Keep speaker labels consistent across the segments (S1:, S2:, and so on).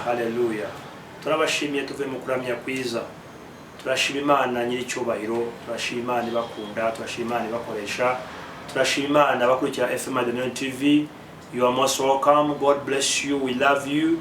S1: haleluya. Turabashimiye tuve mu kuramya kwiza. Turashima Imana nyiri cyubahiro, turashima Imana ibakunda, turashima Imana ibakoresha, turashima Imana bakurikira FM Adonion TV. You are most welcome. God bless you. We love you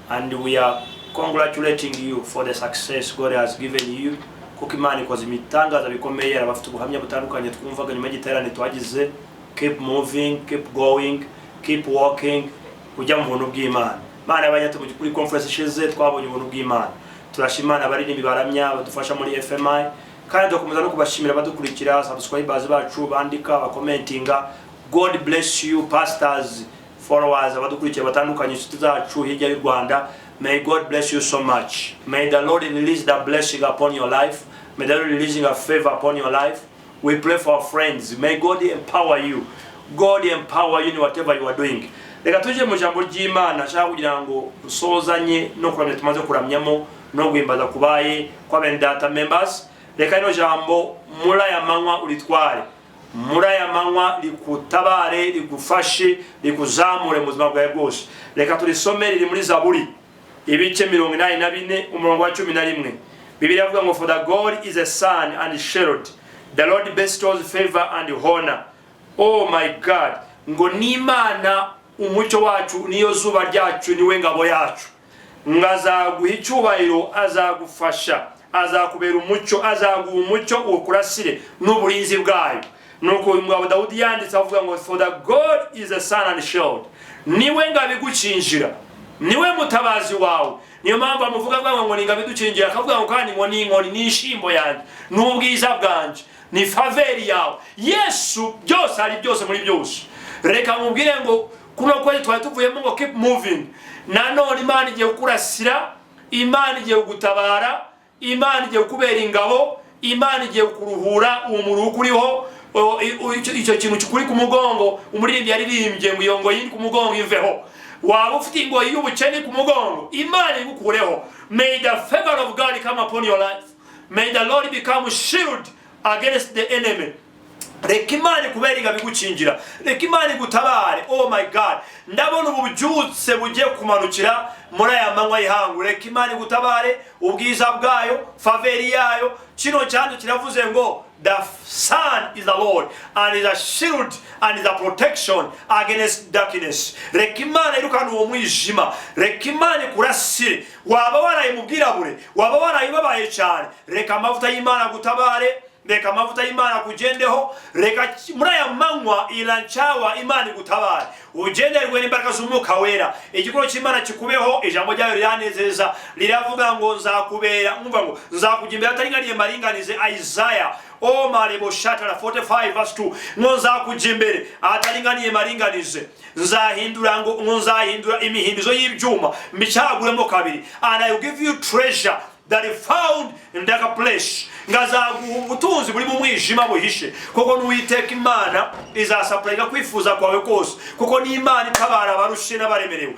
S1: and we are congratulating you for the success God has given you. Kuko Imana ikoze imitangaza bikomeye, abafite ubuhamya butandukanye twumvaga nyuma y'igiterane twagize. Keep moving, keep going, keep walking. Ujya mu buntu bw'Imana. Imana yabanyate kuri conference ishize twabonye ubuntu bw'Imana. Turashimana abarinzi baramya badufasha muri FMI kandi dukomeza no kubashimira badukurikira, subscribers bacu bandika bakomentinga. God bless you pastors, followers abadukurikira batandukanye inshuti zacu hirya y'u Rwanda. May God bless you so much. May the Lord release the blessing upon your life. May the Lord release a favor upon your life. We pray for our friends. May God empower you. God empower you in whatever you are doing. Reka tuje mu jambo ry'Imana shaka kugira ngo dusozanye no kuramya tumaze kuramyamo no guhimbaza kubaye kwa bene data members. Reka ino jambo mura ya manywa ulitware, mura ya manywa likutabare, likufashe, likuzamure mu buzima bwawe bwose. Reka tulisome riri muri Zaburi ibice 84 umurongo wa 11. Bibiliya ivuga ngo for the God is a sun and shield, the Lord bestows favor and honor. Oh my God, ngo n'Imana umucyo wacu niyo zuba ryacu niwe ngabo yacu. Ngazaguha icyubahiro, azagufasha, azakubera umucyo, azaguha umucyo ukurasire n'uburinzi bwayo. Nuko umugabo Dawudi yanditse avuga ngo for the God is a sun and shield, niwe ngabigucinjira, niwe mutabazi wawe. Niyo mpamvu amuvuga ngo ningabiducinjira, akavuga ngo kandi ngo ni inkoni n'ishimbo yanjye n'ubwiza bwanje ni faveri yawe. Yesu byose ari byose muri byose. Reka mubwire ngo kuno kweli twari tuvuyemo ngo keep moving. Nanone Imana igiye kukurasira, Imana igiye kugutabara, Imana igiye kubera ingabo, Imana igiye kuruhura umuru kuriho icyo kintu kikuri ku mugongo. Umuririmbyi yaririmbye ngo iyo ngo yindi ku mugongo iveho. Waba ufite ngo y'ubukene ku mugongo, Imana igukureho. May the favor of God come upon your life. May the Lord become a shield against the enemy. Reka Imana kubera bigucinjira, reka Imana gutabare. Oh my God, ndabona ububyutse bugiye kumanukira muri aya manywa yihangu. Reka Imana gutabare, ubwiza bwayo, faveri yayo. Kino cyane kiravuze ngo the sun is the Lord and is a shield and is a protection against darkness. Reka Imana irukana uwo mwijima, reka Imana kurasire. Waba waraye mubwirabure, waba warayibabaye cyane, reka amavuta y'Imana gutabare, reka amavuta y'Imana kugendeho. Reka muri aya manywa irancawa Imana gutabare, ugenderwe n'imbaraga z'Umwuka Wera. Igikoro cy'Imana kikubeho, ijambo ryayo riranezeza, riravuga ngo nzakubera, umva ngo nzakugimbira ataringaniye maringanize. Isaiah oh marebo shatara 45 verse 2, ngo nzakugimbere ataringaniye maringanize, nzahindura ngo nzahindura imihindizo y'ibyuma mbicaguremo kabiri, and I will give you treasure that is found in dark place. Ngazaguha ubutunzi buri mu mwijima buhishe. Kuko n'Uwiteka Imana izasapurira kwifuza kwawe kose, kuko ni Imana itabara abarushe n'abaremerewe.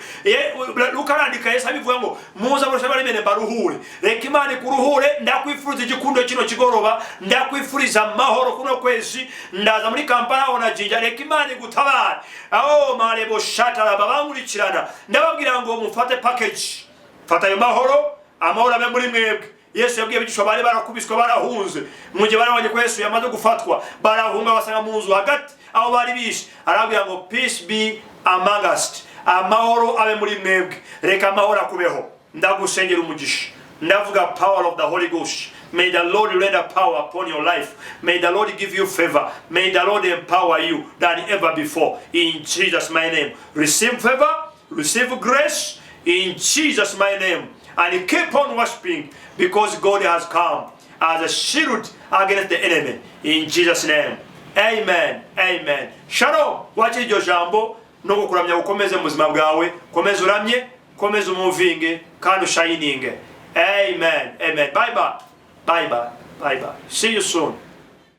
S1: Luka arandika Yesu abivuga ngo muza abarushe n'abaremerewe baruhure. Reka Imana kuruhure. Ndakwifuriza igikundo kino kigoroba, ndakwifuriza amahoro kuno kwezi. Ndaza muri Kampala ona jinja, reka Imana gutabara. Oh marebo shatara babankurikirana, ndababwira ngo mufate package. Fata ayo mahoro, amahoro abe muri mwebwe. Yesu yabwiye abigishwa bari barakubiswe barahunze, mu gihe barabonye ko Yesu yamaze gufatwa barahunga basanga mu nzu hagati aho bari bishe. Arabwira ngo peace be among us, amahoro abe muri mwebwe. Reka amahoro akubeho. Ndagusengera umugisha, ndavuga power of the Holy Ghost. May the Lord render power upon your life. May the Lord give you favor. May the Lord empower you than ever before. In Jesus' my name, receive favor, receive grace in Jesus' my name. And keep on worshiping, because God has come as a shield against the enemy. In Jesus' name, amen, amen. Shalom. Wache iryo jambo no kukuramya ukomeze mu buzima bwawe, komeza uramye, komeza umuvinge kandi ushininge. Amen, amen. Bye bye, bye bye, bye bye. See you soon.